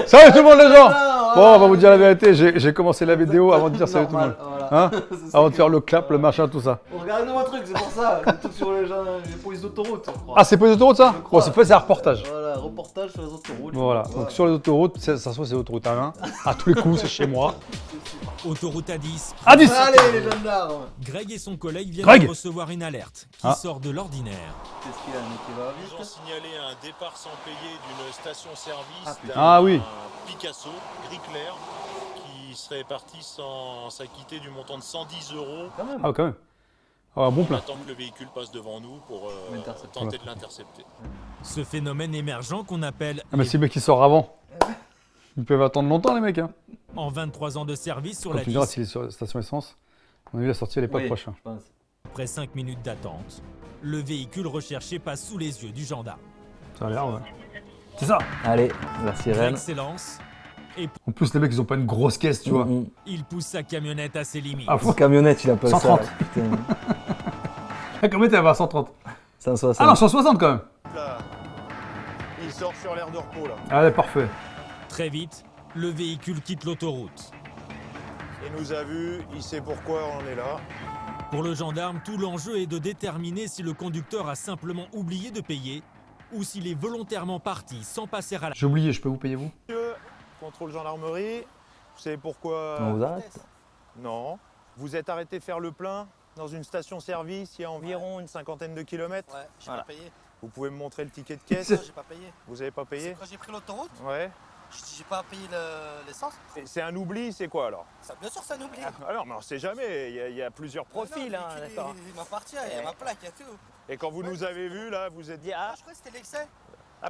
Salut tout le monde les gens. Voilà. Bon, on va vous dire la vérité, j'ai commencé la vidéo avant de dire salut tout le monde. Voilà. Hein? Avant de faire le clap, le machin, tout ça. On regarde un nouveau truc, c'est pour ça. Le truc sur les polices d'autoroute, je crois. Ah, c'est pas les autoroutes ça? Je crois. Bon, c'est fait, c'est un reportage. Voilà, reportage sur les autoroutes. Voilà, donc sur les autoroutes, ça se voit, c'est autoroute A1. À tous les coups, c'est chez moi. Autoroute A10. A10. Allez, les gendarmes. Greg et son collègue viennent Greg de recevoir une alerte qui Ah. sort de l'ordinaire. Qu'est-ce qu'il y a, un mec qui va Ils ont vite? signalé un départ sans payer d'une station-service Ah, putain. d'un Ah oui. Picasso, gris clair, qui serait parti sans s'acquitter du montant de 110 €. Quand même. Ah, quand même. Ah, bon On plein. attend que le véhicule passe devant nous pour L'intercepter. tenter de l'intercepter. Ce phénomène émergent qu'on appelle Ah, mais si le mec il sort avant, ils peuvent attendre longtemps les mecs. Hein. en 23 ans de service sur Comme la tu diras, 10, s'il est sur la station essence, on a vu la sortie à l'époque Oui, prochaine. je pense. après 5 minutes d'attente, le véhicule recherché passe sous les yeux du gendarme. Ça a l'air, ouais. C'est ça. Allez, la sirène. Greg s'élance et En plus, les mecs, ils ont pas une grosse caisse, tu vois. il pousse sa camionnette à ses limites. Ah, faut... Camionnette, il appelle 130. ça. Putain. Comment elle va à 130? 160. Ah non, 160 quand même. Là, il sort sur l'air de repos là. Allez, parfait. Très vite, le véhicule quitte l'autoroute. Il nous a vus, il sait pourquoi on est là. Pour le gendarme, tout l'enjeu est de déterminer si le conducteur a simplement oublié de payer ou s'il est volontairement parti sans passer à la... J'ai oublié, je peux vous payer vous? Monsieur, contrôle gendarmerie, vous savez pourquoi? On vous arrête? Non. Vous êtes arrêté faire le plein dans une station-service il y a environ une cinquantaine de kilomètres. Ouais, j'ai Voilà. pas payé. Vous pouvez me montrer le ticket de caisse? Non, j'ai pas payé. Vous avez pas C'est payé? quand j'ai pris l'autoroute, Ouais. j'ai pas payé l'essence. C'est un oubli, c'est quoi alors? Ça, bien sûr, ça n'oublie. Alors, mais on sait jamais, il y a plusieurs profils, hein, d'accord. Il m'appartient, il y a ma plaque, il y a tout. Et quand vous nous avez vus là, vous êtes dit Ah, ah, je crois que c'était l'excès.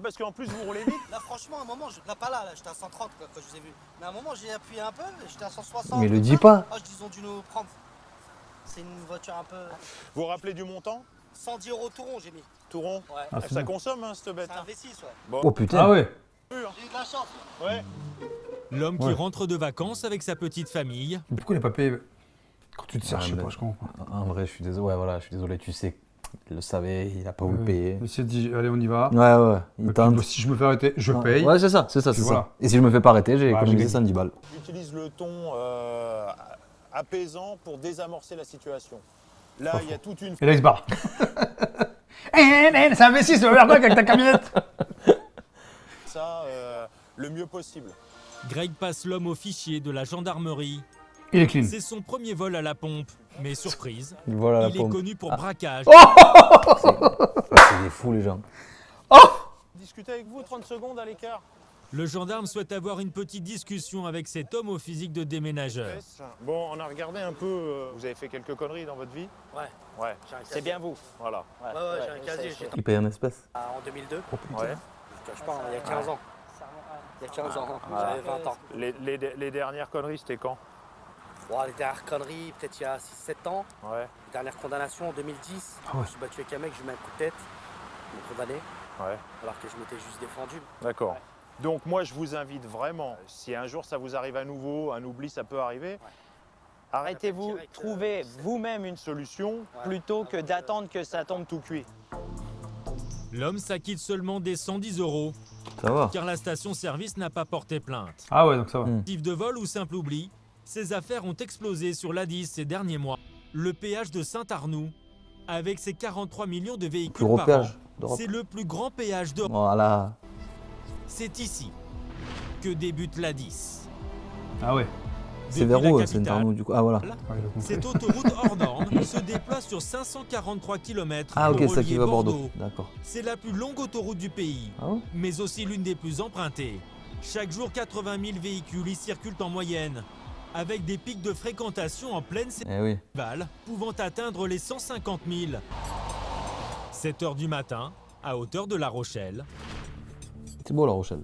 parce qu'en plus vous roulez vite. Là, franchement, à un moment, là, pas là, j'étais à 130 quoi, quand je vous ai vu. Mais à un moment, j'ai appuyé un peu, j'étais à 160. Mais le dis pas. Ah, ils ont dû nous prendre. C'est une voiture un peu. Vous vous rappelez du montant? 110 € tout rond, j'ai mis. Tout rond? Ouais. Ah, c'est Ça bien. consomme hein, cette bête. C'est un hein. V6, ouais. Bon. Oh putain. Ah ouais. J'ai eu de la chance. Ouais. L'homme qui Ouais. rentre de vacances avec sa petite famille Mais pourquoi il a pas payé? Quand tu te sers, Ah, je sais mais- pas, je comprends. En vrai, je suis désolé. Ouais, voilà, je suis désolé. Tu sais, il le savait, il a pas voulu Ouais. payer. Il s'est dit, allez, on y va. Ouais, ouais. Et Il puis, tente. si je me fais arrêter, je paye. Ouais, c'est ça, c'est ça, Puis c'est voilà. ça. Et si je me fais pas arrêter, j'ai Bah, économisé j'ai gagné. 110 balles. J'utilise le ton apaisant pour désamorcer la situation. Là, il y a toute une Et là, il se barre. C'est un V6, tu vas faire quoi avec ta camionnette? ça le mieux possible. Greg passe l'homme au fichier de la gendarmerie. Il est clean. C'est son premier vol à la pompe. Mais surprise, Voilà la il est pompe. connu pour braquage. C'est des fous, les gens. Discutez avec vous 30 secondes à l'écart. Le gendarme souhaite avoir une petite discussion avec cet homme au physique de déménageur. Bon, on a regardé un peu. Vous avez fait quelques conneries dans votre vie? Ouais. Ouais. J'ai un C'est casier. bien vous. Voilà. Ouais, j'ai un casier. J'ai Il paye en espèces. en 2002. Ouais. Je cache pas, il y a 15 ans. Il y a 15 ans. J'avais 20 ans. Les dernières conneries, c'était quand? Bon, les dernières conneries, peut-être il y a 6-7 ans. Ouais. Dernière condamnation en 2010. Ah ouais. Je me suis battu avec un mec, je lui mets un coup de tête. Il m'a condamné, Ouais. alors que je m'étais juste défendu. D'accord. Donc moi, je vous invite vraiment, si un jour ça vous arrive à nouveau, un oubli, ça peut arriver, arrêtez-vous, Direct, trouvez vous-même une solution plutôt que d'attendre que ça tombe tout cuit. L'homme s'acquitte seulement des 110 € Ça va. car la station-service n'a pas porté plainte. Ah ouais, donc ça va. Tentative de vol ou simple oubli, ces affaires ont explosé sur l'A10 ces derniers mois. Le péage de Saint-Arnoux, avec ses 43 millions de véhicules Plus gros par an, péage d'Europe. c'est le plus grand péage d'Europe. Voilà. C'est ici que débute l'A10. Ah ouais. C'est Depuis vers la où, capitale, Saint-Arnaud, du coup? Ah, voilà. Ouais, j'ai compris. cette autoroute hors norme se déploie sur 543 km Ah, ok, pour ça qui relier va à Bordeaux. D'accord. C'est la plus longue autoroute du pays, Ah ouais? mais aussi l'une des plus empruntées. Chaque jour, 80 000 véhicules y circulent en moyenne, avec des pics de fréquentation en pleine Eh oui. Val, pouvant atteindre les 150 000. 7 heures du matin, à hauteur de La Rochelle, C'est beau, La Rochelle.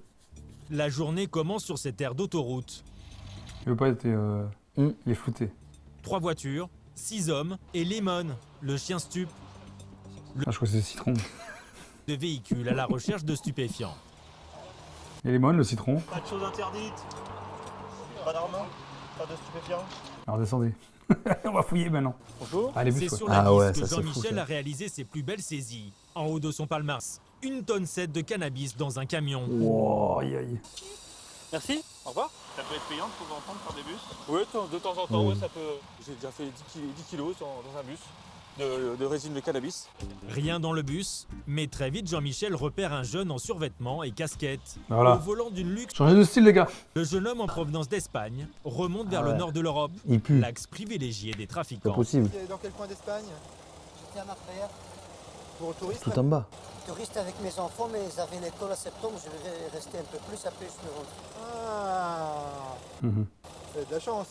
la journée commence sur cette aire d'autoroute. Il veut pas être. Il est flouté. 3 voitures, 6 hommes et Lemon, le chien stup, Ah, je crois que c'est le citron. de véhicules à la recherche de stupéfiants. Et les le citron. Pas de choses interdites, pas d'armes, pas de stupéfiants. Alors descendez. On va fouiller maintenant. Bonjour. Allez, C'est bus, sur quoi. la Ah liste ouais, que ça, c'est fou, Jean-Michel ça. a réalisé ses plus belles saisies. En haut de son palmarès, 1,7 tonne de cannabis dans un camion. Wow, aïe, aïe. Merci, au revoir. Ça peut être payant de temps en temps de faire des bus? Oui, de temps en temps, ouais, ça peut. J'ai déjà fait 10 kilos dans un bus de résine de cannabis. Rien dans le bus, mais très vite Jean-Michel repère un jeune en survêtement et casquette. Voilà. Au volant d'une luxe, Changez de style, les gars. le jeune homme en provenance d'Espagne remonte vers Ah le ouais. nord de l'Europe, Il pue. l'axe privilégié des C'est trafiquants. possible. Dans quel coin d'Espagne? J'étais à Marbella, Pour le tourisme? Tout en bas. touriste avec mes enfants, mais ils avaient l'école à septembre, je vais rester un peu plus, après je suis rentré. Ah, Mhm. vous avez de la chance.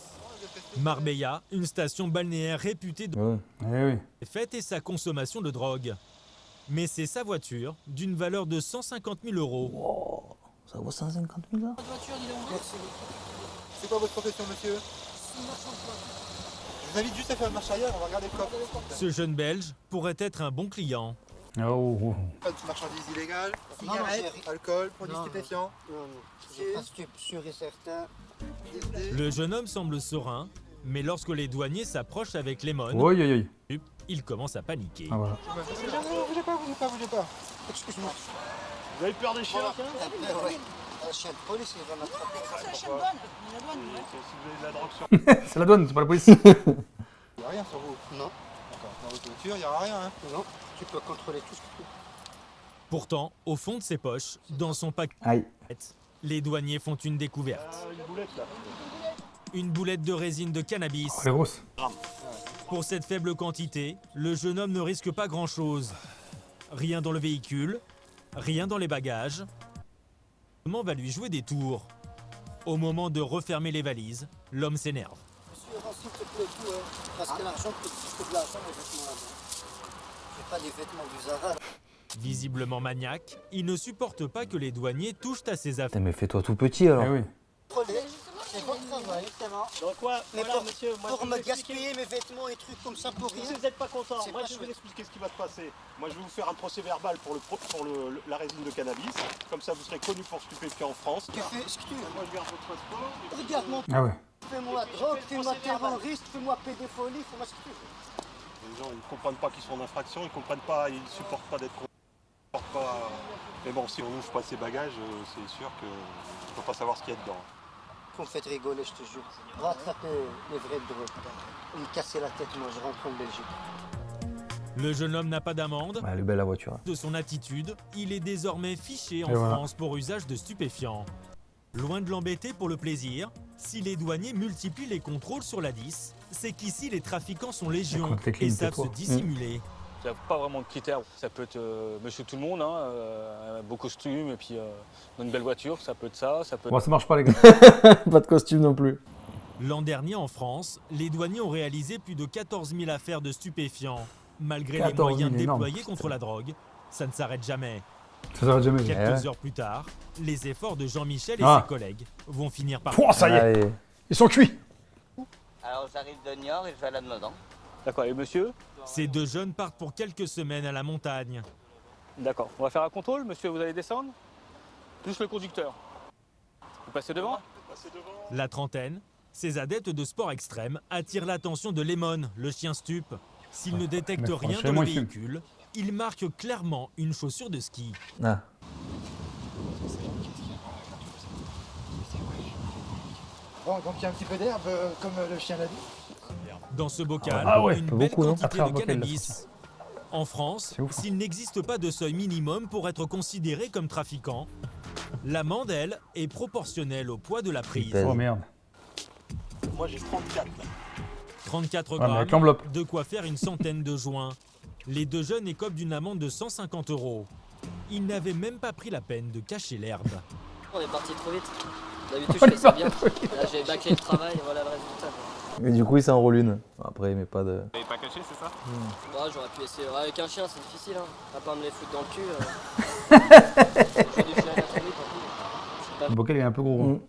Marbella, une station balnéaire réputée de Ouais. Eh oui. fête et sa consommation de drogue. Mais c'est sa voiture, d'une valeur de 150 000 euros. Wow. Ça vaut 150 000 là? Merci. C'est quoi votre profession, monsieur? Je vous invite juste à faire une marche arrière, on va regarder le coffre. Ce jeune Belge pourrait être un bon client. Oh, oh. Pas de marchandises illégales, Non, cigarettes, j'ai- alcool, produits Non, stupéfiants. Non, non, j'ai pas sûr et certain. Le jeune homme semble serein, mais lorsque les douaniers s'approchent avec Lemon, Oi, oi, oi. il commence à paniquer. Ah, voilà. Bougez pas. Excuse-moi. Vous avez peur des chiens? Ouais. Un chien de police, il va m'attraper. Si vous avez de la drogue sur C'est la douane, c'est pas la police. Il n'y a rien sur vous. Non, D'accord. Dans votre voiture, il n'y aura rien. Hein. non, tu peux contrôler tout ce que tu veux. Pourtant, au fond de ses poches, dans son paquet, Aïe. les douaniers font une découverte. une boulette là. Une boulette de résine de cannabis. Oh, elle est grosse. Pour cette faible quantité, le jeune homme ne risque pas grand-chose. Rien dans le véhicule, rien dans les bagages. Comment va lui jouer des tours? Au moment de refermer les valises, l'homme s'énerve. Monsieur, s'il te plaît, tout, hein, parce que l'argent coûte plus que de l'argent, les vêtements là-bas. C'est pas des vêtements du Zara. Visiblement maniaque, il ne supporte pas que les douaniers touchent à ses affaires. Putain, mais fais-toi tout petit alors. Eh oui. Contrôler, c'est votre travail, justement. Donc quoi, Mais voilà, pour, monsieur, moi pour je vais me vous expliquer. gaspiller mes vêtements et trucs comme ça pour rien. Si vous n'êtes pas content, C'est moi pas je vais vous chouette. expliquer ce qui va se passer. Moi je vais vous faire un procès verbal pour la résine de cannabis. Comme ça vous serez connu pour stupéfiant en France. Tu fais ce que tu veux. Moi je garde votre passeport. Regarde-moi, Ah ouais. fais-moi drogue, fais-moi terroriste, fais-moi pédophilie, fais-moi ce que tu veux. Les gens ils ne comprennent pas qu'ils sont en infraction, ils ne comprennent pas, ils ne supportent pas d'être pas. Mais bon, si on n'ouvre pas ses bagages, c'est sûr qu'on ne peut pas savoir ce qu'il y a dedans. Vous me faites rigoler, je te jure. Va attraper les vrais drogues. Ils me cassaient la tête, moi je rentre en Belgique. Le jeune homme n'a pas d'amende. Ouais, elle est belle la voiture. De son attitude, il est désormais fiché en Et voilà. France pour usage de stupéfiants. Loin de l'embêter pour le plaisir, si les douaniers multiplient les contrôles sur la 10, c'est qu'ici les trafiquants sont légion Quand les clés, et c'est savent toi. se dissimuler. Il n'y a pas vraiment de critères. Ça peut être monsieur tout le monde, hein, un beau costume et puis dans une belle voiture. Ça peut être ça, ça peut être... Bon, ça marche pas, les gars. Pas de costume non plus. L'an dernier en France, les douaniers ont réalisé plus de 14 000 affaires de stupéfiants. Malgré les 14 000, moyens énorme. déployés contre la drogue, ça ne s'arrête jamais. Ça s'arrête jamais. Quelques ouais. heures plus tard, les efforts de Jean-Michel et Ah. ses collègues vont finir par... Pouah, ça y est. Allez. Ils sont cuits. Alors j'arrive de Niort et je vais à la Meudon. D'accord, et monsieur? Ces deux jeunes partent pour quelques semaines à la montagne. D'accord, on va faire un contrôle. Monsieur, vous allez descendre? Plus le conducteur. Vous passez devant? La trentaine, ces adeptes de sport extrême attirent l'attention de Lemon, le chien stup. S'il ne détecte mais rien dans franchement, le il fume. véhicule, il marque clairement une chaussure de ski. Ah. Bon, donc il y a un petit peu d'herbe, comme le chien l'a dit. Dans ce bocal, Ah ouais, une pas belle beaucoup, non quantité Après un de bocal, cannabis. En France, C'est ouf, hein. s'il n'existe pas de seuil minimum pour être considéré comme trafiquant, l'amende, elle, est proportionnelle au poids de la prise. pèse. Oh merde. Moi j'ai 34 là. 34 Ah, mais avec grammes, l'enveloppe. de quoi faire une centaine de joints. Les deux jeunes écopent d'une amende de 150 €. Ils n'avaient même pas pris la peine de cacher l'herbe. On est parti trop vite. D'habitude je fais ça bien. Là j'ai bâclé le travail et voilà le résultat. Mais du coup, il s'enroule une. Après, il met pas de. Vous n'avez pas caché, c'est ça? Bah, j'aurais pu essayer. Ouais, avec un chien c'est difficile, hein. À part me les foutre dans le cul. Je fais du chien à la trop vite, en plus. Le bocal, il est un peu gros. Mm.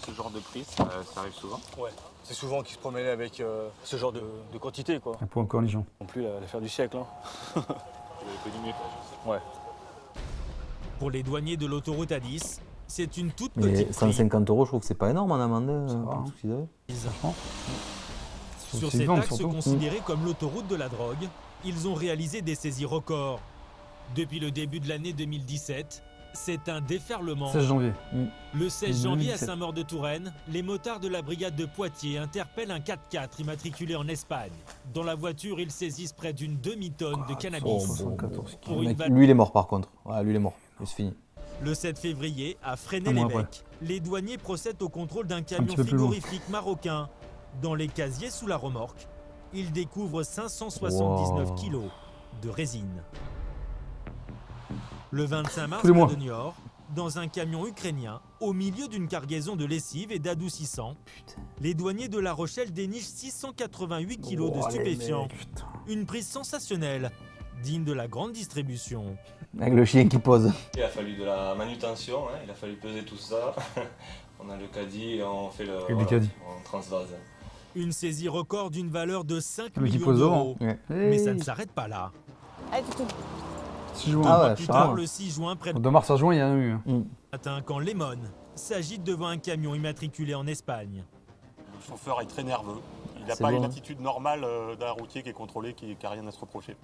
Ce genre de prise, ça arrive souvent. Ouais. C'est souvent qu'ils se promènent avec ce genre de quantité, quoi. Un peu en cornichon. Non plus l'affaire du siècle, hein. Vous avez connu mes pages. Ouais. Pour les douaniers de l'autoroute A10, c'est une toute Mais petite 150 €, je trouve que c'est pas énorme en amende. va, hein. tout ce qu'ils avaient. prise. Franchement. Sur C'est cet vente, axe surtout. considéré comme l'autoroute de la drogue, ils ont réalisé des saisies records. Depuis le début de l'année 2017, C'est un déferlement. 16 janvier. Le 16 janvier à 2017. Saint-Maur-de-Touraine, les motards de la brigade de Poitiers interpellent un 4x4 immatriculé en Espagne. Dans la voiture, ils saisissent près d'une demi-tonne de cannabis. 74 Pour Le une mec, valeur- lui, il est mort par contre. Ouais, lui, il est mort. C'est fini. Le 7 février, à Un mois Fresnay-l'Évêque, les douaniers procèdent au contrôle d'un camion petit peu plus loin. frigorifique marocain. Dans les casiers sous la remorque, ils découvrent 579 Wow. kilos de résine. Le 25 mars, Tous les mois. près de Niort, dans un camion ukrainien, au milieu d'une cargaison de lessive et d'adoucissants, les douaniers de La Rochelle dénichent 688 kilos de stupéfiants. Une prise sensationnelle, digne de la grande distribution. Avec le chien qui pose. Il a fallu de la manutention, hein, il a fallu peser tout ça. On a le caddie et on fait le Et du caddie. on transvase. Une saisie record d'une valeur de 5 Mais qui millions pose d'euros. devant. Mais ça ne s'arrête pas là. 6 juin. Ah ouais, Plus ça tard, va. le 6 juin, près de De mars à juin, il y en a eu. matin, quand Lemon s'agite devant un camion immatriculé en Espagne. Le chauffeur est très nerveux. Il n'a C'est pas bon, une hein. attitude normale d'un routier qui est contrôlé, qui n'a rien à se reprocher.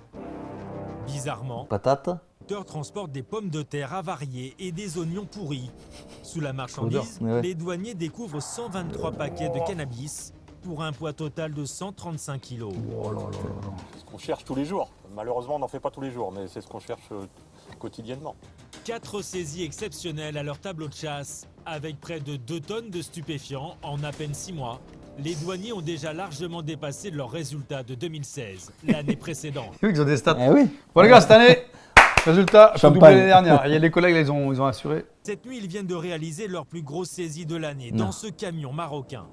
Bizarrement, Patate. le conducteur transporte des pommes de terre avariées et des oignons pourris. Sous la marchandise, Ouais. les douaniers découvrent 123 paquets de cannabis pour un poids total de 135 kilos. C'est ce qu'on cherche tous les jours. Malheureusement, on n'en fait pas tous les jours, mais c'est ce qu'on cherche quotidiennement. 4 saisies exceptionnelles à leur tableau de chasse. Avec près de 2 tonnes de stupéfiants en à peine 6 mois, les douaniers ont déjà largement dépassé leurs résultats de 2016, l'année précédente. C'est eux qui ont des stats. Eh oui. Bon les gars, cette année, résultat, faut Champagne. doubler l'année dernière. Il y a des collègues, là, ils ont assuré. Cette nuit, ils viennent de réaliser leur plus grosse saisie de l'année dans ce camion marocain.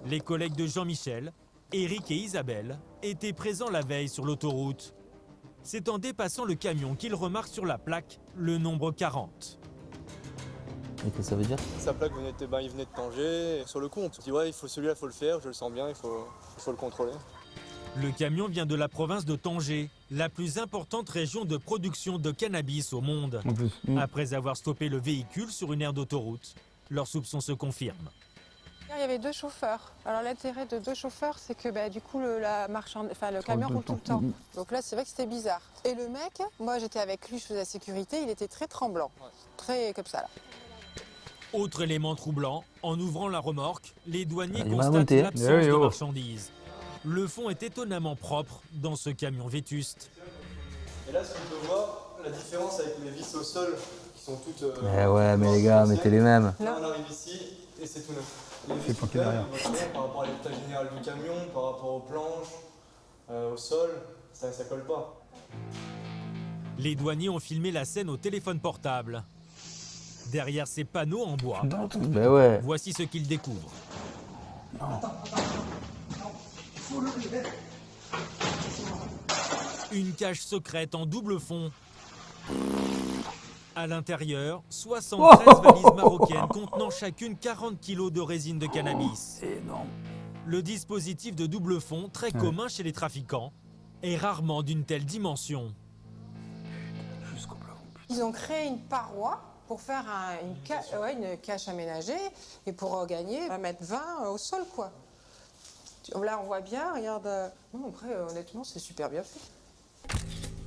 Les collègues de Jean-Michel, Eric et Isabelle, étaient présents la veille sur l'autoroute. C'est en dépassant le camion qu'ils remarquent sur la plaque le nombre 40. Et qu'est-ce que ça veut dire? Sa plaque il venait de Tanger. Et sur le coup, on se dit ouais, celui-là, il faut le faire, je le sens bien, il faut le contrôler. Le camion vient de la province de Tanger, la plus importante région de production de cannabis au monde. En plus. Après avoir stoppé le véhicule sur une aire d'autoroute, leurs soupçons se confirment. Il y avait 2 chauffeurs. Alors l'intérêt de 2 chauffeurs, c'est que du coup le camion roule tout le temps. Donc là, c'est vrai que c'était bizarre. Et le mec, moi j'étais avec lui, je faisais la sécurité, il était très tremblant, très comme ça là. Autre élément troublant, en ouvrant la remorque, les douaniers Il va constatent monter. l'absence Eh oui, de oh. marchandises. Le fond est étonnamment propre dans ce camion vétuste. Et là, ce qu'on peut voir, la différence avec les vis au sol, qui sont toutes... Eh ouais, mais les gars, mettez les mêmes. Là, on arrive ici, et c'est tout neuf. Les C'est vis planqué ouvertes, derrière. on voit bien par rapport à l'état général du camion, par rapport aux planches, au sol, ça colle pas. Les douaniers ont filmé la scène au téléphone portable. Derrière ces panneaux en bois, Ben ouais. voici ce qu'ils découvrent. Une cage secrète en double fond. À l'intérieur, 73 valises marocaines contenant chacune 40 kilos de résine de cannabis. Énorme. Le dispositif de double fond, très commun chez les trafiquants, est rarement d'une telle dimension. Jusqu'au plafond. Ils ont créé une paroi pour faire une cache aménagée et pour gagner 1,20 m au sol quoi. Là on voit bien, regarde. Non, après honnêtement c'est super bien fait.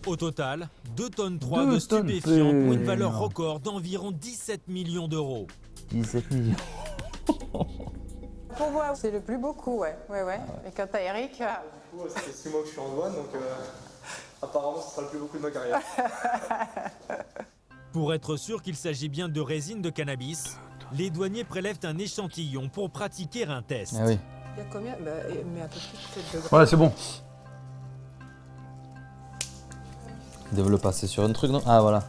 Au total, 2 tonnes 3 de 2 tonnes, stupéfiants pour une c'est valeur énorme. record d'environ 17 millions d'euros. 17 millions. Pour moi c'est le plus beau coup, ouais. Et quant à Eric, Du coup, ça fait 6 mois que je suis en douane, donc apparemment, ce sera le plus beau coup de ma carrière. Pour être sûr qu'il s'agit bien de résine de cannabis, les douaniers prélèvent un échantillon pour pratiquer un test. Ah oui. il y a combien mais un peu plus peut-être de grammes. Voilà, c'est bon. Ils doivent le passer sur un truc, non? Ah voilà.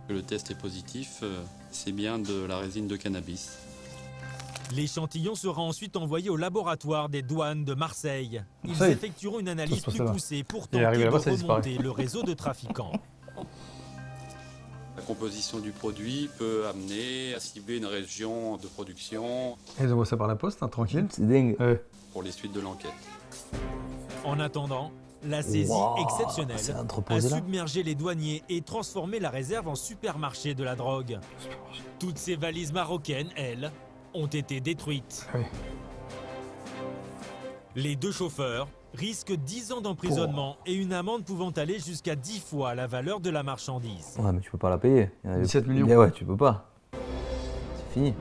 Le test est positif, c'est bien de la résine de cannabis. L'échantillon sera ensuite envoyé au laboratoire des douanes de Marseille. Ils Marseille. effectueront une analyse Ça se passe plus là-bas. poussée pour Il est tenter arrivé de là-bas, ça disparaît. remonter le réseau de trafiquants. La composition du produit peut amener à cibler une région de production Et ils envoient ça par la poste, hein, tranquille. C'est dingue. Ouais. pour les suites de l'enquête. En attendant, la saisie Wow, exceptionnelle c'est a entreposé là. submergé les douaniers et transformé la réserve en supermarché de la drogue. Toutes ces valises marocaines, elles, ont été détruites. Oui. Les 2 chauffeurs risque 10 ans d'emprisonnement et une amende pouvant aller jusqu'à 10 fois la valeur de la marchandise. Ouais, mais tu peux pas la payer. Il y en a 17 des- millions. Mais ouais, tu peux pas. C'est fini.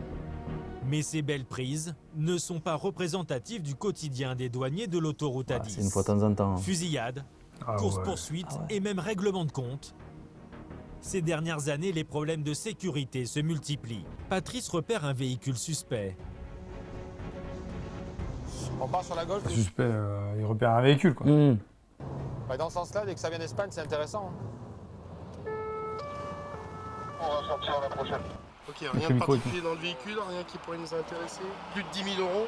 Mais ces belles prises ne sont pas représentatives du quotidien des douaniers de l'autoroute A10. C'est une fois de temps en temps. Fusillade, Ah course-poursuite et même règlement de compte. Ces dernières années, les problèmes de sécurité se multiplient. Patrice repère un véhicule suspect. On part sur la gauche. Le suspect, il repère un véhicule, quoi. Bah, dans ce sens-là, dès que ça vient d'Espagne, c'est intéressant. On va sortir la prochaine. Ok, Donc, rien le de micro est- particulier dans le véhicule, rien qui pourrait nous intéresser. Plus de 10 000 euros.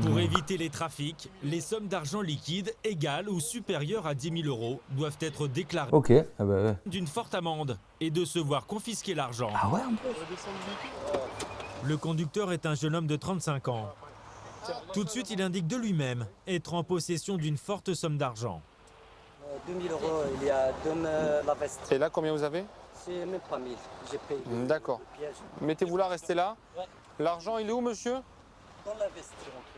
Pour éviter les trafics, les sommes d'argent liquide égales ou supérieures à 10 000 euros doivent être déclarées Ok, ah bah ouais. d'une forte amende et de se voir confisquer l'argent. Ah ouais, On va descendre le véhicule. Le conducteur est un jeune homme de 35 ans. Tout de suite, il indique de lui-même être en possession d'une forte somme d'argent. 2 000 euros, il y a la veste. Et là, combien vous avez? C'est même pas 1000, j'ai payé. D'accord. Piège. Mettez-vous là, restez là. Ouais. L'argent, il est où, monsieur? Dans la veste.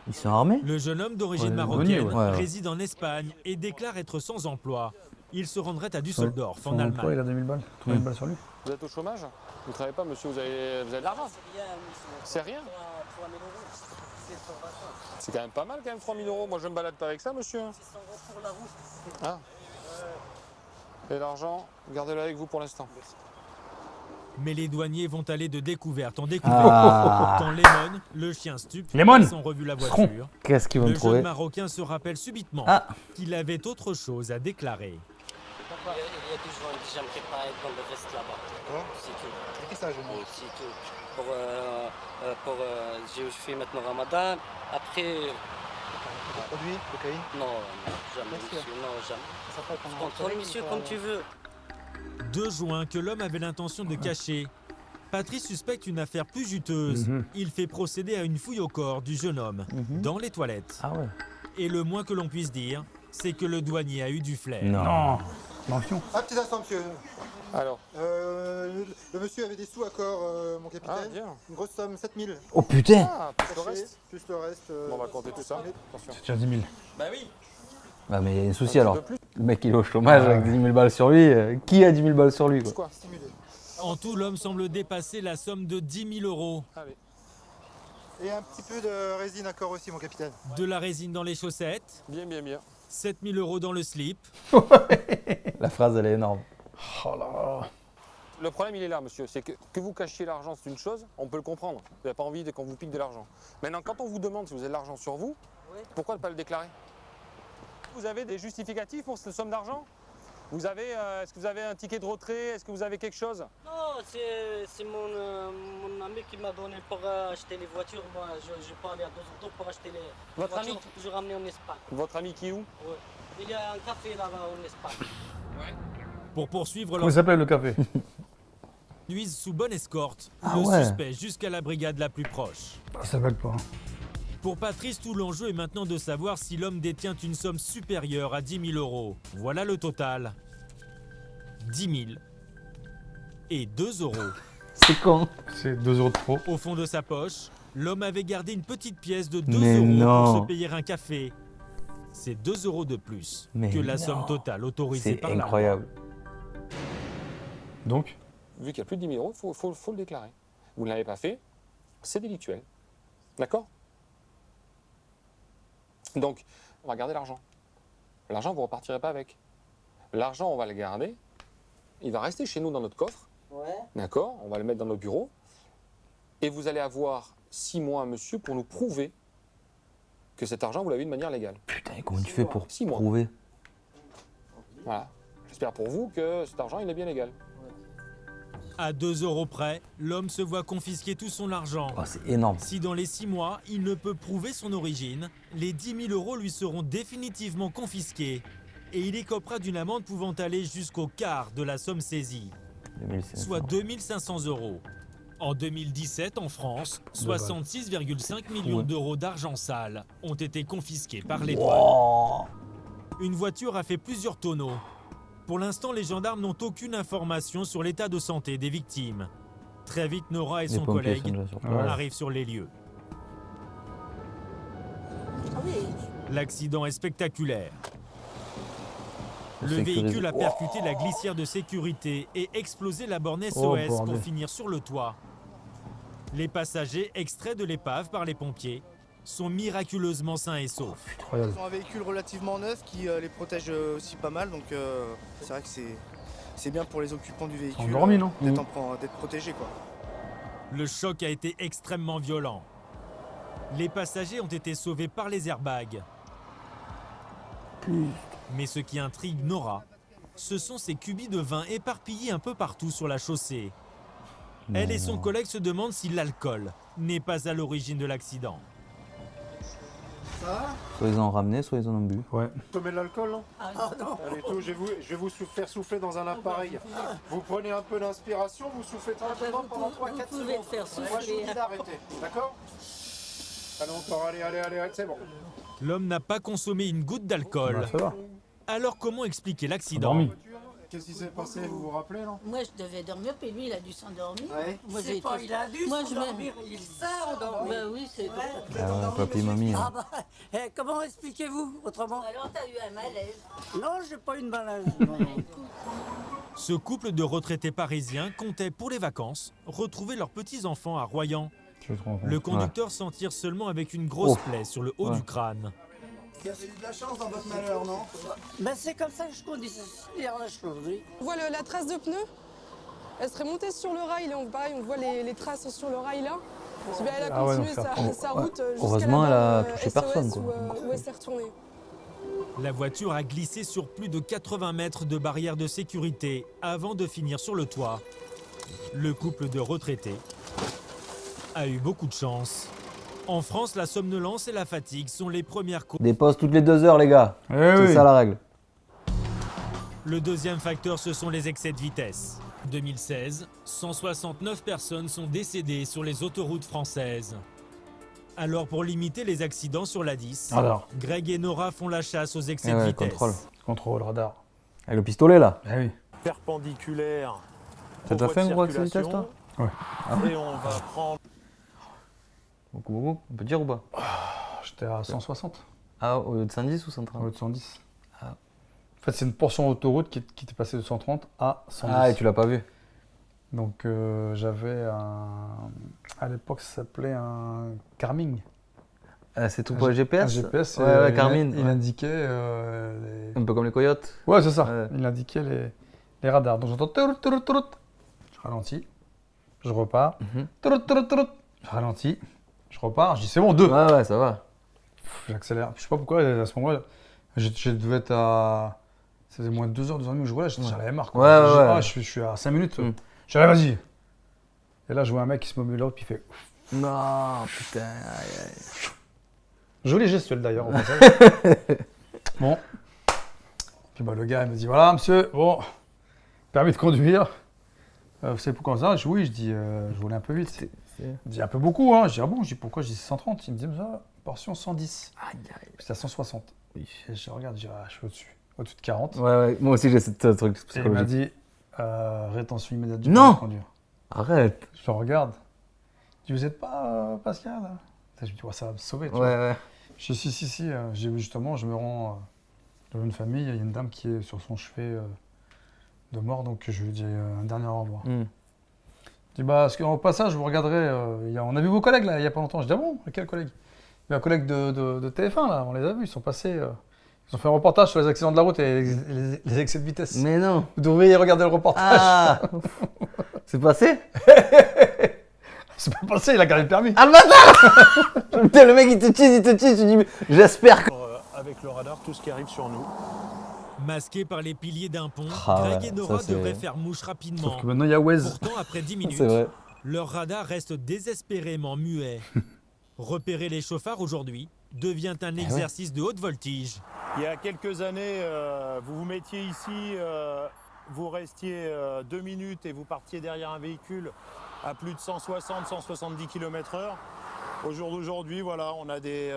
Ils sont armés? Le jeune homme d'origine Ouais, marocaine ouais, ouais. réside en Espagne et déclare être sans emploi. Il se rendrait à Düsseldorf, Son en emploi, Allemagne. il a 2000 balles. 2000 balles sur lui. Vous êtes au chômage? Vous ne travaillez pas, monsieur? Vous avez de l'argent? C'est rien? 3 000 euros. C'est pour vacances. C'est quand même pas mal, quand même, 3 000 euros. Moi, je me balade pas avec ça, monsieur. 600 euros pour la route. Ah. Et l'argent, gardez-le avec vous pour l'instant. Mais les douaniers vont aller de découverte en découverte. Ah. Quand Lemon, le chien stup, Lemon passe en revue la voiture, Qu'est-ce qu'ils vont le trouver? jeune Marocain se rappelle subitement Ah. qu'il avait autre chose à déclarer. Il y a toujours un pyjama préparé dans le veste là-bas. Quoi? C'est tout. C'est qui ça, je Oui, c'est tout. Je fais maintenant Ramadan. Après, Produit, cocaïne. non, jamais, Bien sûr. monsieur, non, jamais. Ça fait qu'on Contrôle, monsieur, comme tu veux. 2 joints que l'homme avait l'intention de cacher. Patrice suspecte une affaire plus juteuse. Il fait procéder à une fouille au corps du jeune homme, dans les toilettes. Ah ouais. Et le moins que l'on puisse dire, c'est que le douanier a eu du flair. Non. Mention. Ah, petit instant, monsieur. Alors. Le monsieur avait des sous à corps, mon capitaine. Ah, bien. Une grosse somme, 7 000. Oh putain! Ah, plus le Caché, reste? plus le reste. Bon, on va compter tout ça. Attention. C'est déjà 10 000. Bah oui. Bah mais il y a un souci Un alors. petit peu plus. Le mec il est au chômage avec 10 000 balles sur lui. Qui a 10 000 balles sur lui quoi? Quoi? Stimulé. En tout, l'homme semble dépasser la somme de 10 000 euros. Allez. Et un petit peu de résine à corps aussi, mon capitaine. De la résine dans les chaussettes, Bien, bien, bien. 7 000 euros dans le slip. La phrase elle est énorme. Oh là là. Le problème, il est là, monsieur. C'est que vous cachiez l'argent, c'est une chose, on peut le comprendre. Vous n'avez pas envie qu'on vous pique de l'argent. Maintenant, quand on vous demande si vous avez de l'argent sur vous, pourquoi ne pas le déclarer? Vous avez des justificatifs pour cette somme d'argent? Vous avez, est-ce que vous avez un ticket de retrait? Est-ce que vous avez quelque chose? Non, c'est mon ami qui m'a donné pour acheter les voitures. Moi, je peux aller à 2 autos pour acheter les Votre voitures ami que je ramenais en Espagne. Votre ami qui est où? Ouais. Il y a un café là-bas en Espagne. Pour poursuivre Comment leur il s'appelle le café? nuise sous bonne escorte, Ah le ouais. suspect jusqu'à la brigade la plus proche. Il s'appelle pas. Pour Patrice, tout l'enjeu est maintenant de savoir si l'homme détient une somme supérieure à 10 000 euros. Voilà le total. 10 000 et 2 euros. C'est con. C'est 2 euros de trop. Au fond de sa poche, l'homme avait gardé une petite pièce de 2 Mais euros non. pour se payer un café. C'est 2 euros de plus Mais que la non. somme totale autorisée C'est par la loi. incroyable. Donc, Vu qu'il y a plus de 10 000 euros, il faut le déclarer. Vous ne l'avez pas fait, c'est délictuel. D'accord? Donc, on va garder l'argent. L'argent, vous ne repartirez pas avec. L'argent, on va le garder. Il va rester chez nous dans notre coffre. Ouais. D'accord? On va le mettre dans nos bureaux. Et vous allez avoir 6 mois, monsieur, pour nous prouver que cet argent, vous l'avez eu de manière légale. Putain, comment tu fais pour 6 mois. prouver? Voilà. J'espère pour vous que cet argent, il est bien légal. À 2 euros près, l'homme se voit confisquer tout son argent. Oh, c'est énorme. Si dans les 6 mois, il ne peut prouver son origine, les 10 000 euros lui seront définitivement confisqués. Et il écopera d'une amende pouvant aller jusqu'au quart de la somme saisie, 2500. soit 2 500 euros. En 2017, en France, 66,5 millions d'euros d'argent sale ont été confisqués par les douanes. Wow. Une voiture a fait plusieurs tonneaux. Pour l'instant, les gendarmes n'ont aucune information sur l'état de santé des victimes. Très vite, Nora et Les son pompiers collègue sont déjà sur place. arrivent sur les lieux. Ah oui, L'accident est spectaculaire. Le Sécurisé. véhicule a percuté la glissière de sécurité et explosé la borne Oh, SOS bordel. pour finir sur le toit. Les passagers, extraits de l'épave par les pompiers, sont miraculeusement sains et saufs. Incroyable. Ils ont un véhicule relativement neuf qui les protège aussi pas mal, donc c'est vrai que c'est bien pour les occupants du véhicule endormis, non d'être protégés, quoi. Le choc a été extrêmement violent. Les passagers ont été sauvés par les airbags. Mais ce qui intrigue Nora, ce sont ces cubis de vin éparpillés un peu partout sur la chaussée. Elle et son collègue se demandent si l'alcool n'est pas à l'origine de l'accident. Soit ils en ont ramené, soit ils en ont bu. Ouais. Tu mets de l'alcool, non? non. Allez, tout, je vais vous faire souffler dans un appareil. Vous prenez un peu d'inspiration, vous soufflez tranquillement pendant 3-4 secondes. Vous pouvez le faire Moi, je vous souffler. dis d'arrêter, d'accord? Allez, encore, allez, c'est bon. L'homme n'a pas consommé une goutte d'alcool. Bah, ça va. Alors comment expliquer l'accident? Endormi. Qu'est-ce qui s'est passé, vous vous rappelez, non? Moi, je devais dormir, puis lui, il a dû s'endormir. Ouais. Moi, C'est pas, il a dû s'endormir, il s'est endormi. Bah oui, c'est vrai. Ah ouais, papy, mamie. Ah Hein. bah, comment expliquez-vous autrement? Alors, t'as eu un malaise. Non, j'ai pas eu de malaise. Ce couple de retraités parisiens comptait pour les vacances retrouver leurs petits-enfants à Royan. Je te rends compte. Le conducteur s'en tire seulement avec une grosse Oh. plaie sur le haut Ouais. du crâne. Vous avez eu de la chance dans votre malheur, non? Ben c'est comme ça que je considère la chose, oui. On voit la trace de pneu. Elle serait montée sur le rail, là, on voit les traces sur le rail là. Eh bien, elle a Ah ouais, continué donc ça- sa route jusqu'à Heureusement, la elle a borne, touché SOS personne, quoi. Où elle s'est retournée. La voiture a glissé sur plus de 80 mètres de barrière de sécurité avant de finir sur le toit. Le couple de retraités a eu beaucoup de chance. En France, la somnolence et la fatigue sont les premières causes. Des pauses toutes les 2 heures, les gars. Eh C'est oui. ça la règle. Le deuxième facteur, ce sont les excès de vitesse. 2016, 169 personnes sont décédées sur les autoroutes françaises. Alors pour limiter les accidents sur la 10, Alors. Greg et Nora font la chasse aux excès Eh de ouais, vitesse. contrôle. Contrôle, radar. Avec le pistolet là. Eh oui. Perpendiculaire. T'as déjà fait un gros excès de vitesse toi? Ouais. Et on va prendre. Beaucoup, on peut dire ou pas? J'étais à 160. Ah, au lieu de 110 ou 130? Au lieu de 110. Ah. En fait, c'est une portion autoroute qui était passée de 130 à 110. Ah, et tu l'as pas vu? Donc j'avais un... À l'époque, ça s'appelait un Carming. Ah, c'est tout pour le GPS? Un GPS, Ouais, ouais, il Garmin. Il ouais. indiquait Un peu comme les coyotes? Ouais, c'est ça. Ouais. Il indiquait les radars. Donc j'entends... turut, turut, turut. Je ralentis. Je repars. Turut, turut, turut. Je ralentis. Je repars. Je dis c'est bon, 2. Ouais, ouais, ça va. J'accélère. Je sais pas pourquoi, à ce moment-là, je devais être à... Ça faisait moins de 2 heures, 2 heures et demie que je roulais, j'en avais marre. Quoi. Ouais, Je dis, ouais. ah, je suis à 5 minutes. Je dis, allez, vas-y. Et là, je vois un mec qui se met au milieu de l'autre, puis il fait... Non, putain, aïe, aïe. Joli gestuelle d'ailleurs, au passage. Bon. Puis bah, le gars, il me dit, voilà, monsieur, bon, permis de conduire. Vous savez pourquoi ça? Je dis, oui, je dis, je roulais un peu vite. Il me dit, un peu beaucoup, hein. Je dis, ah bon? Je dis, pourquoi? Je dis, 130. Il me dit, ça, portion 110. Aïe, aïe. C'était à 160. Et je regarde, je dis, ah, je suis au-dessus. Au-dessus de 40. Ouais, ouais, moi aussi j'ai ce truc Et il psychologique. m'a dit, rétention immédiate du Non permis de conduire. Arrête. Je le regarde. Je dis, vous n'êtes pas Pascal? Je me dis, ouais, ça va me sauver. Tu Ouais, vois. ouais. Je dis, si. Justement, je me rends dans une famille. Il y a une dame qui est sur son chevet de mort. Donc, je lui dis un dernier au revoir. Je dis, bah, au passage, vous regarderez. On a vu vos collègues, là, il n'y a pas longtemps. Je dis, ah bon? Quels collègues? Il y a un collègue de TF1, là. On les a vus. Ils sont passés. Ils ont fait un reportage sur les accidents de la route et les excès de vitesse. Mais non. Vous devriez regarder le reportage. Ah. C'est passé? C'est pas passé, il a gardé le permis. Ah le bâtard. Putain, le mec il te tease, tu dis, mais j'espère que... Avec le radar, tout ce qui arrive sur nous. Masqués par les piliers d'un pont, Ah Greg ouais, et Nora ça, c'est- devraient faire mouche rapidement. Sauf que maintenant, il y a Waze. Pourtant, après 10 minutes, C'est vrai. leur radar reste désespérément muet. Repérer les chauffards aujourd'hui devient un exercice de haute voltige. Il y a quelques années, vous vous mettiez ici, vous restiez 2 minutes et vous partiez derrière un véhicule à plus de 160-170 km/h. Au jour d'aujourd'hui, voilà, on a des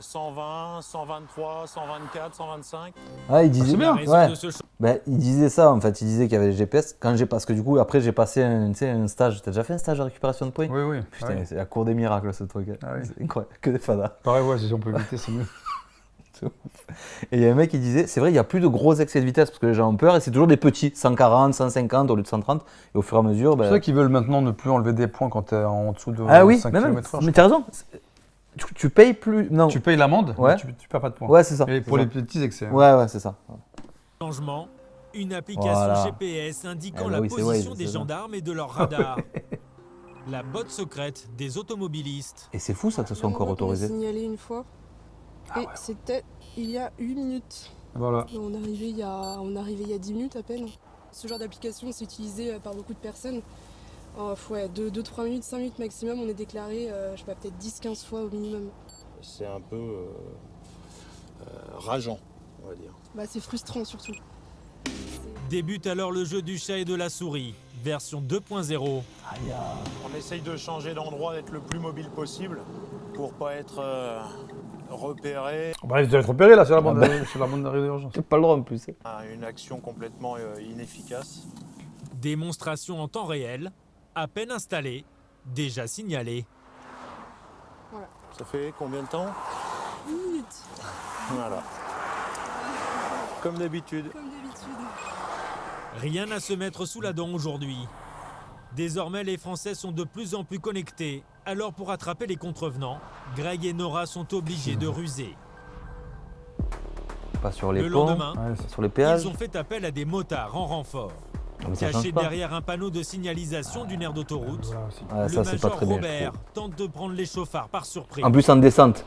120, 123, 124, 125. Ah, il disait bien. ouais. Ben, il disait ça en fait, il disait qu'il y avait le GPS. Parce que du coup, après, j'ai passé un stage. T'as déjà fait un stage de récupération de points? Oui, oui. Putain, Ah oui. c'est la cour des miracles ce truc. Ah oui. C'est incroyable, que des fadas. Pareil, ouais, si on peut éviter, c'est mieux. Et il y a un mec qui disait, c'est vrai, il n'y a plus de gros excès de vitesse parce que les gens ont peur et c'est toujours des petits, 140, 150 au lieu de 130. Et au fur et à mesure. C'est ça qu'ils veulent maintenant ne plus enlever des points quand tu es en dessous de 5 km/h. Mais tu as raison. Tu payes plus. Non. Tu payes l'amende, ouais. mais tu perds pas de points. Ouais, c'est ça. Et pour les petits excès. Hein. Ouais, c'est ça. Changement, une application GPS indiquant la position des gendarmes et de leur radar. La botte secrète des automobilistes. Et c'est fou ça que ce soit encore autorisé. On a signalé une fois. Et c'était il y a 8 minutes. Voilà. On est arrivé il y a 10 minutes à peine. Ce genre d'application, c'est utilisé par beaucoup de personnes. Ouais, 2-3 minutes, 5 minutes maximum, on est déclaré, je sais pas, peut-être 10-15 fois au minimum. C'est un peu rageant, on va dire. Bah, c'est frustrant surtout. Débute alors le jeu du chat et de la souris, version 2.0. On essaye de changer d'endroit, d'être le plus mobile possible pour pas être repéré. Bah, ils doivent être repérés là sur la bande d'arrêt d'urgence. C'est pas le droit en plus. Une action complètement inefficace. Démonstration en temps réel, à peine installée, déjà signalée. Voilà. Ça fait combien de temps? 1 minute. Voilà. Comme d'habitude. Rien à se mettre sous la dent aujourd'hui. Désormais, les Français sont de plus en plus connectés. Alors pour attraper les contrevenants, Greg et Nora sont obligés de ruser. Pas sur les Le ponts, lendemain, sur les péages. ils ont fait appel à des motards en renfort. Caché derrière un panneau de signalisation d'une aire d'autoroute, ça, le c'est pas major très bien, Robert tente de prendre les chauffards par surprise. En plus en descente.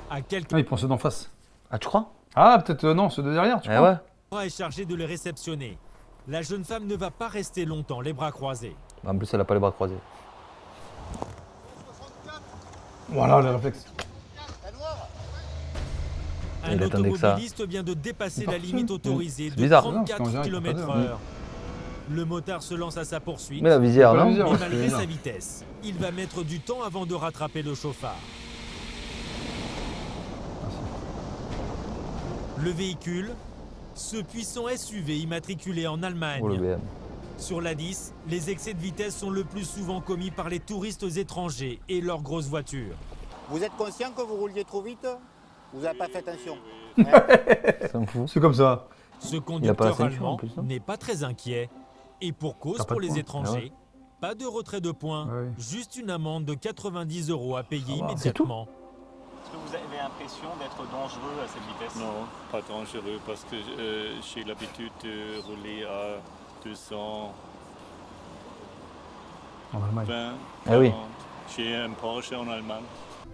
À quelques... ils pensent d'en face. Ah, tu crois? Ah, peut-être non, ceux de derrière, tu crois? Nora est chargé de les réceptionner. La jeune femme ne va pas rester longtemps les bras croisés. En plus, elle n'a pas les bras croisés. Voilà les réflexes. Un automobiliste vient de dépasser la limite autorisée de bizarre. 34 km/h. Le motard se lance à sa poursuite. Mais la visière, non? Et malgré sa vitesse, il va mettre du temps avant de rattraper le chauffard. Le véhicule, ce puissant SUV immatriculé en Allemagne. Oh, le BM. Sur la 10, les excès de vitesse sont le plus souvent commis par les touristes étrangers et leurs grosses voitures. Vous êtes conscient que vous rouliez trop vite? Vous n'avez pas fait attention. C'est comme ça. Ce conducteur allemand n'est pas très inquiet. Et pour cause, pour les étrangers, pas de retrait de points, juste une amende de 90 € à payer immédiatement. Est-ce que vous avez l'impression d'être dangereux à cette vitesse? Non, pas dangereux parce que j'ai l'habitude de rouler à 200. En Allemagne. 20, 40. J'ai un Porsche en Allemagne.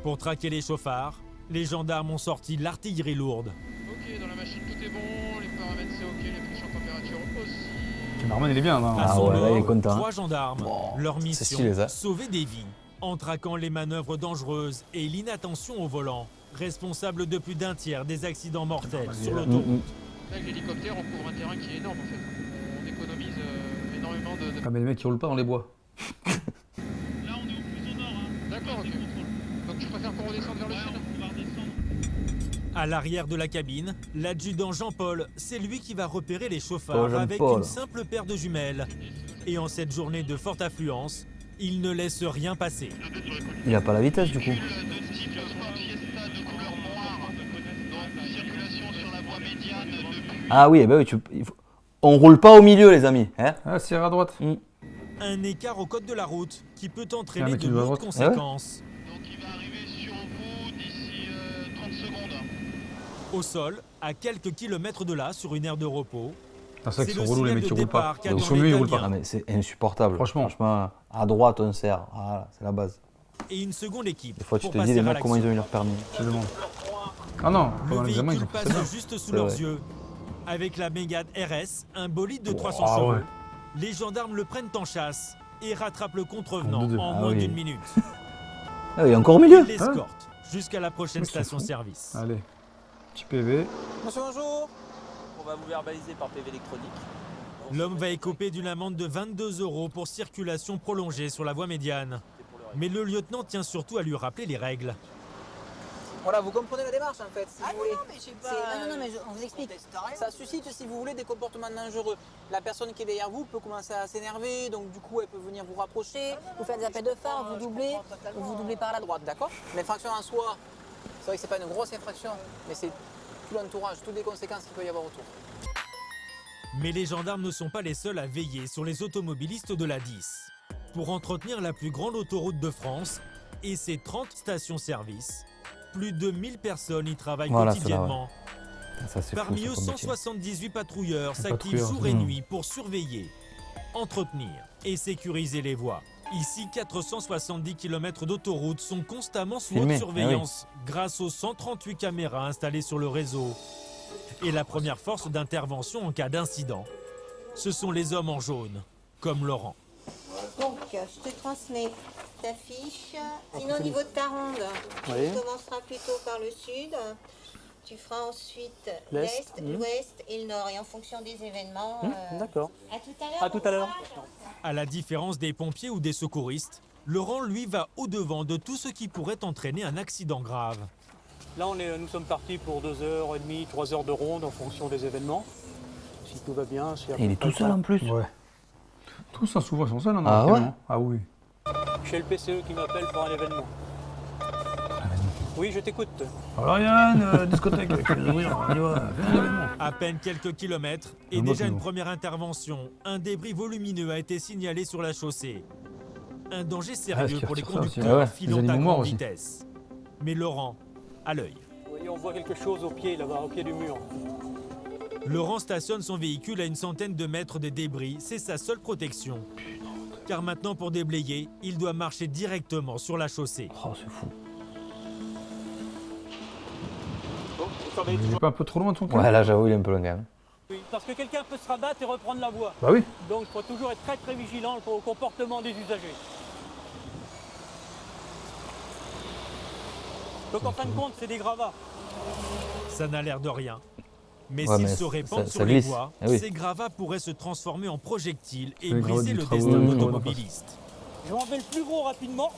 Pour traquer les chauffards, les gendarmes ont sorti l'artillerie lourde. Ok, dans la machine tout est bon, les paramètres c'est ok, les flèches en température aussi. Norman il est bien. À son là, il est content. 3 gendarmes. Leur mission, stylé, ça. sauver des vies, en traquant les manœuvres dangereuses et l'inattention au volant, responsable de plus d'un tiers des accidents mortels sur l'autoroute. Avec l'hélicoptère, on couvre un terrain qui est énorme en fait. On économise énormément de... Ah mais les mecs ils roulent pas dans les bois. Là on est au plus au nord, hein. D'accord, ok. Donc tu préfères qu'on redescende vers le sud? On va redescendre. À l'arrière de la cabine, l'adjudant Jean-Paul, c'est lui qui va repérer les chauffards avec une simple paire de jumelles. Et en cette journée de forte affluence, il ne laisse rien passer. Il a pas la vitesse du coup. Ah oui, on roule pas au milieu les amis. Hein, c'est à droite. Un écart au code de la route qui peut entraîner de lourdes conséquences. Au sol, à quelques kilomètres de là, sur une aire de repos, c'est le signal les mecs qui roulent pas. Ils sont mieux, ils roulent pas. Ah, mais c'est insupportable. Franchement, à droite on serre. Voilà, c'est la base. Et une seconde équipe. Des fois tu te dis les mecs comment ils ont eu leur permis. Je demande. Ah non, le véhicule passe juste sous leurs yeux. Avec la Mégane RS, un bolide de 300 chevaux. Les gendarmes le prennent en chasse et rattrapent le contrevenant en moins d'une minute. Ah, il est encore au milieu. Ils l'escortent jusqu'à la prochaine station-service. Allez. Petit PV. Monsieur, bonjour. On va vous verbaliser par PV électronique. L'homme va écoper d'une amende de 22 € pour circulation prolongée sur la voie médiane. Mais le lieutenant tient surtout à lui rappeler les règles. Voilà, vous comprenez la démarche en fait, si vous voulez. Non, mais j'ai pas... Non, mais on vous explique. Ça suscite, si vous voulez, des comportements dangereux. La personne qui est derrière vous peut commencer à s'énerver, donc du coup, elle peut venir vous rapprocher. Vous faites des appels de phare, vous doublez, ou vous doublez par la droite, d'accord? L'infraction en soi, c'est vrai que c'est pas une grosse infraction, mais c'est tout l'entourage, toutes les conséquences qu'il peut y avoir autour. Mais les gendarmes ne sont pas les seuls à veiller sur les automobilistes de la 10. Pour entretenir la plus grande autoroute de France et ses 30 stations-service, plus de 1000 personnes y travaillent quotidiennement. Ça, c'est Parmi fou, eux, ça, comme métier. 178 patrouilleurs s'activent jour et nuit pour surveiller, entretenir et sécuriser les voies. Ici, 470 km d'autoroute sont constamment sous haute surveillance grâce aux 138 caméras installées sur le réseau. Et la première force d'intervention en cas d'incident, ce sont les hommes en jaune, comme Laurent. Donc, je te transmets ta fiche. Sinon, au niveau de ta ronde, tu commenceras plutôt par le sud. Tu feras ensuite l'est, l'ouest et le nord. Et en fonction des événements... D'accord. À tout à l'heure. À tout à l'heure. À la différence des pompiers ou des secouristes, Laurent, lui, va au-devant de tout ce qui pourrait entraîner un accident grave. Là, nous sommes partis pour 2h30, 3 heures de ronde en fonction des événements. Si tout va bien. Si Et il est tout seul en plus. Ouais. Tous ça souvent ils sont seuls. Ah ouais. Ah oui. Chez le PCE qui m'appelle pour un événement. Oui, je t'écoute. Alors Yann, discothèque avec les ouvriers, on y va, fais un événement. À peine quelques kilomètres et déjà une première intervention. Un débris volumineux a été signalé sur la chaussée. Un danger sérieux pour les conducteurs filant à grande vitesse. Mais Laurent, à l'œil. Oui, on voit quelque chose au pied, là-bas, au pied du mur. Laurent stationne son véhicule à une centaine de mètres des débris. C'est sa seule protection. Car maintenant, pour déblayer, il doit marcher directement sur la chaussée. Oh, c'est fou. Il est pas un peu trop loin ton cas? Ouais, là j'avoue, il est un peu loin quand même. Oui, parce que quelqu'un peut se rabattre et reprendre la voie. Bah oui. Donc il faut toujours être très très vigilant au comportement des usagers. Donc en fin de compte, c'est des gravats. Ça n'a l'air de rien. Mais Ouais, s'ils mais se répandent ça sur les glisse. voies, Eh oui. ces gravats pourraient se transformer en projectiles et Les briser le gravats du destin travaux, d'automobilistes. Je vais enlever le plus gros rapidement.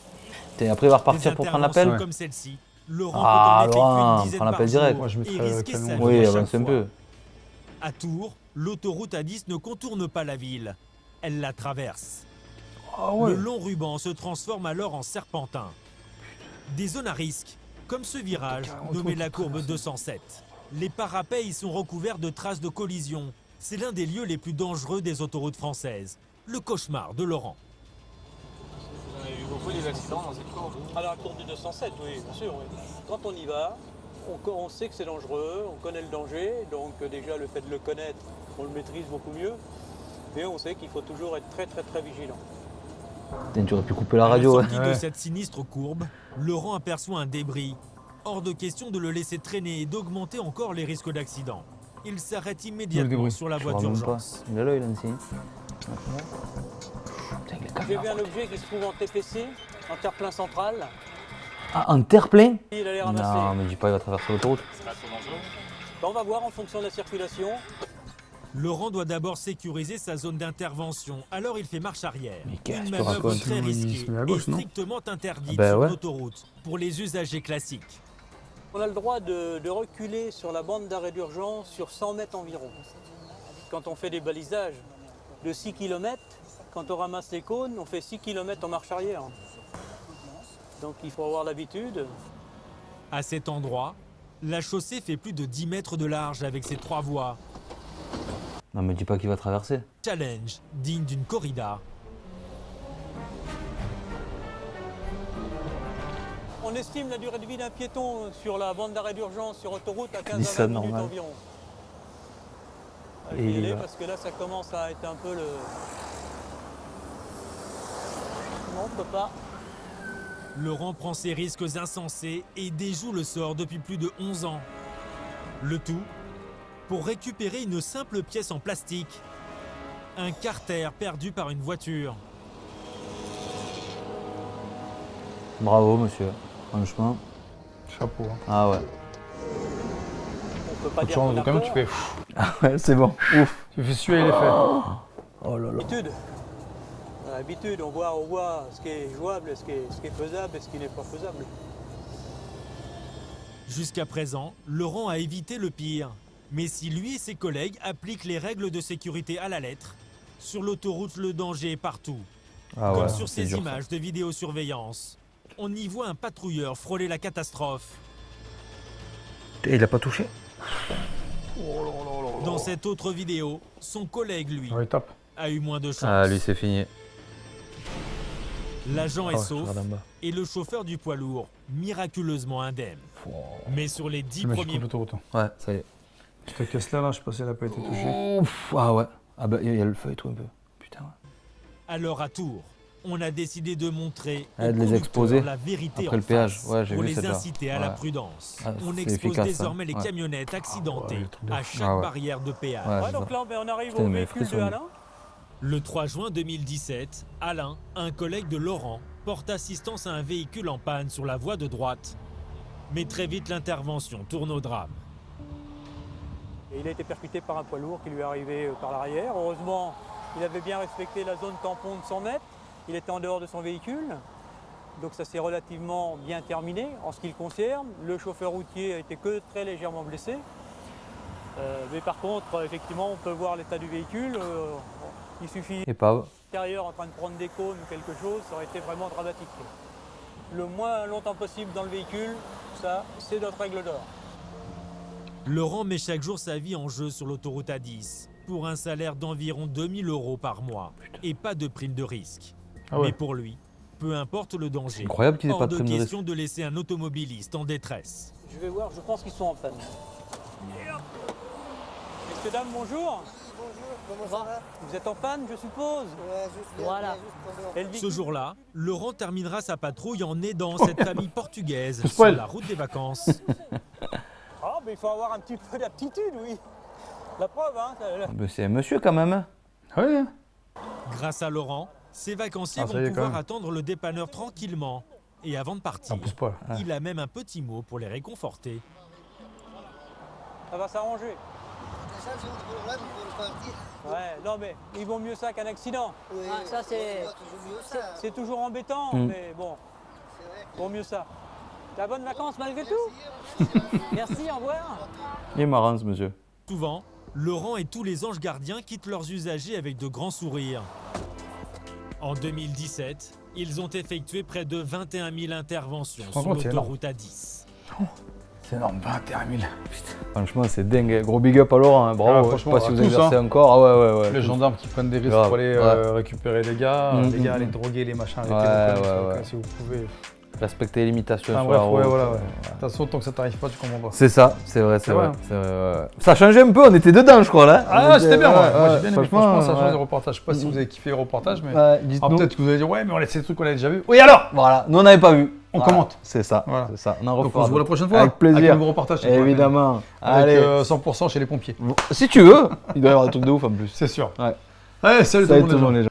Et après, il va Des repartir pour prendre interventions l'appel. comme celle-ci, Laurent Ah, peut en effectuer Laurent, une dizaine prends l'appel par direct. jour Moi, je et mettrais risquer le sa camion. vie Oui, à chaque avance un fois. peu. À Tours, l'autoroute A10 ne contourne pas la ville, elle la traverse. Ah ouais. Le long ruban se transforme alors en serpentin. Des zones à risque, comme ce virage nommé la courbe 207. Les parapets y sont recouverts de traces de collision. C'est l'un des lieux les plus dangereux des autoroutes françaises. Le cauchemar de Laurent. Vous avez eu beaucoup des accidents dans cette courbe? À la courbe du 207, oui, bien sûr. Oui. Quand on y va, on sait que c'est dangereux, on connaît le danger, donc déjà le fait de le connaître, on le maîtrise beaucoup mieux. Mais on sait qu'il faut toujours être très très très vigilant. Putain, tu aurais pu couper la À radio. la sortie de cette sinistre courbe, Laurent aperçoit un débris. Hors de question de le laisser traîner et d'augmenter encore les risques d'accident. Il s'arrête immédiatement sur la voie d'urgence. Il a l'œil là, ici. J'ai vu un objet qui se trouve en TPC, en terre-plein central. Ah, en terre-plein? Il allait ramasser. Non, mais dis pas, il va traverser l'autoroute. On va voir en fonction de la circulation. Laurent doit d'abord sécuriser sa zone d'intervention, alors il fait marche arrière. qu'est-ce Une que tu manœuvre racontes? très Il risquée se met à gauche, et non strictement interdite Ah bah sur ouais. l'autoroute pour les usagers classiques. On a le droit de reculer sur la bande d'arrêt d'urgence sur 100 mètres environ. Quand on fait des balisages de 6 km, quand on ramasse les cônes, on fait 6 km en marche arrière. Donc il faut avoir l'habitude. À cet endroit, la chaussée fait plus de 10 mètres de large avec ses 3 voies. Non, mais dis pas qu'il va traverser. Challenge digne d'une corrida. On estime la durée de vie d'un piéton sur la bande d'arrêt d'urgence sur autoroute à 15 Dis à ça 20 minutes normal. environ. Et il y va. Parce que là ça commence à être un peu le... Non, on peut pas. Laurent prend ses risques insensés et déjoue le sort depuis plus de 11 ans. Le tout pour récupérer une simple pièce en plastique. Un carter perdu par une voiture. Bravo, monsieur. Franchement. Chapeau. Hein. Ah ouais. On peut pas Quand tu dire rentres qu'on au a camion, peur. tu fais. Ah ouais, c'est bon. Ouf. Tu fais suer les faits. Oh là là. Habitude. Habitude, on voit ce qui est jouable, ce qui est faisable et ce qui n'est pas faisable. Jusqu'à présent, Laurent a évité le pire. Mais si lui et ses collègues appliquent les règles de sécurité à la lettre, sur l'autoroute, le danger est partout. Ah Comme ouais, sur c'est ces dur, images de vidéosurveillance. On y voit un patrouilleur frôler la catastrophe. Et il a pas touché? Dans cette autre vidéo, son collègue, lui, a eu moins de chance. Ah, lui, c'est fini. L'agent est sauf et le chauffeur du poids lourd miraculeusement indemne. Mais sur les 10 premiers... Ouais, ça y est. Cette caisse-là, je sais pas si elle a pas été touchée. Ah ouais. Ah bah, il y a le feu et tout un peu. Putain. Alors à Tours, on a décidé de montrer de les exposer la vérité après en le péage. face Ouais, j'ai pour vu les cette inciter à la prudence. On expose efficace, désormais ça. les camionnettes accidentées à chaque Ah ouais. barrière de péage. Ouais, donc là, on arrive Putain, au mais véhicule de frissonne. Alain. Le 3 juin 2017, Alain, un collègue de Laurent, porte assistance à un véhicule en panne sur la voie de droite. Mais très vite, l'intervention tourne au drame. Et il a été percuté par un poids lourd qui lui est arrivé par l'arrière. Heureusement, il avait bien respecté la zone tampon de 100 mètres. Il était en dehors de son véhicule. Donc ça s'est relativement bien terminé en ce qui le concerne. Le chauffeur routier a été que très légèrement blessé. Mais par contre, effectivement, on peut voir l'état du véhicule. Il suffit Épave. l'intérieur en train de prendre des cônes ou quelque chose, ça aurait été vraiment dramatique. Le moins longtemps possible dans le véhicule, ça, c'est notre règle d'or. Laurent met chaque jour sa vie en jeu sur l'autoroute A10 pour un salaire d'environ 2000 € par mois et pas de prime de risque. Ah ouais. Mais pour lui, peu importe le danger, incroyable qu'il ait pas de prime de risque. question de laisser un automobiliste en détresse. Je vais voir, je pense qu'ils sont en panne. Messieurs, dames, bonjour. Comment ça va? Vous êtes en panne, je suppose? Ouais, juste voilà. Ce jour-là, Laurent terminera sa patrouille en aidant cette famille portugaise sur la route des vacances. Ah, mais il faut avoir un petit peu d'aptitude, oui. La preuve, hein. C'est un monsieur quand même. Oui. Grâce à Laurent, ces vacanciers vont pouvoir attendre le dépanneur tranquillement. Et avant de partir, il a même un petit mot pour les réconforter. Ça va s'arranger. Ça, c'est notre problème, il faut partir. Ouais, non mais il vaut mieux ça qu'un accident. Oui, ça c'est... C'est toujours embêtant, mais bon, vaut mieux ça. T'as bonne vacances malgré tout? Merci, au revoir. Il est marrant ce monsieur. Souvent, Laurent et tous les anges gardiens quittent leurs usagers avec de grands sourires. En 2017, ils ont effectué près de 21 000 interventions sur l'autoroute A10. C'est énorme, 21 000. Franchement, c'est dingue. Gros big up à Laurent, hein. Bravo. Franchement, je sais pas si vous exercez encore. Ah ouais. Les gendarmes qui prennent des risques pour aller récupérer les gars, les droguer, les machins, si vous pouvez. Respecter les limitations sur la route. De toute façon, tant que ça t'arrive pas, tu comprends pas. C'est ça, c'est vrai. Ça a changé un peu, on était dedans, je crois, là. Ah, c'était bien, moi j'ai bien aimé. Franchement, ça change des reportages. Je sais pas si vous avez kiffé les reportages, mais peut-être que vous allez dire, ouais, mais on laisse ces trucs qu'on a déjà vus. Oui, alors voilà, nous on n'avait pas vu. On commente. C'est ça, c'est ça. On en donc on se voit la prochaine fois. Avec plaisir. Avec un nouveau reportage. Évidemment. Avec 100% chez les pompiers. Si tu veux, il doit y avoir des trucs de ouf en plus. C'est sûr. Ouais, salut tout le monde les gens.